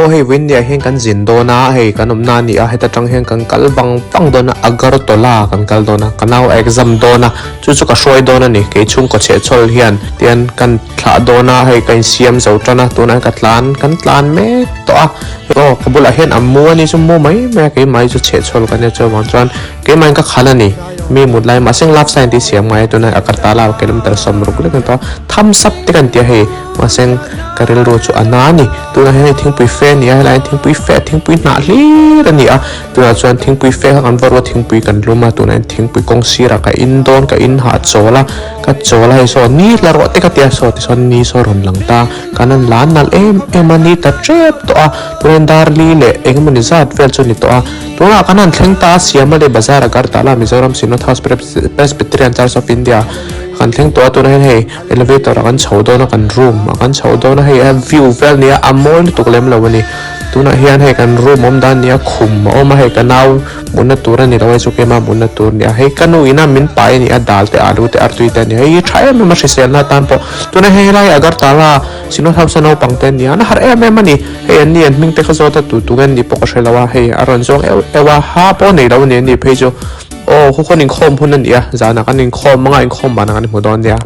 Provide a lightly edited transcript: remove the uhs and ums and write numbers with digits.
po hei win nia hen kan zin dona hei kan omna ni a heta tang hen kan kalbang pang dona agar tola kan kal dona kanau exam dona chu chu ka hroi dona ni ke chung ko che chol hian tian kan thla dona hei kan siam zo tana tuna ka tlan me to a ro kabula hen ammu ani chu mu mai me ke mai chu che chol kan che wan chuan ke mai ka khalani mi mutlai ma sing love scientist siam mai tuna akartala kilometer somru kule kan to tham sap te kan tia hei ma sing karil ro chu anani tuna hei thing pui fe ni a lai thing pui fe thing pui na hli ra ni a tuna chuan thing pui fe kan bor thing pui kan luma tuna thing pui kong sira ka in don ka in ha chola ka chola hei so ni la ro te ka tia so ti son ni so ron lang ta kanan lan nal em ani ta trep to a tuna dar li le engmani zat vel chu ni to a tuna kanan thleng ta siam le bazar akartala mizoram sinot house presbyterian church of india kan thleng to tu na hei elevator kan chhodo na kan room kan chhodo na hei view vel nia amol tuklem lawani tuna hian hei kan room om dan nia khum om hei kanau munna tura ni rawai chu kema munna tur nia hei kanu ina min pai ni adal te alu te artui te ni hei thai ma sel na tan po tuna hei lai agar tala sino tham sano pangten nia na har em ani hei an ni an ming te khazo ta tu gan ni pok shelawa hei aron jong ewa ha po nei law ni phejo oh hu khonin khom hunan ia zana kanin khom manga in khom bana kan hodon dia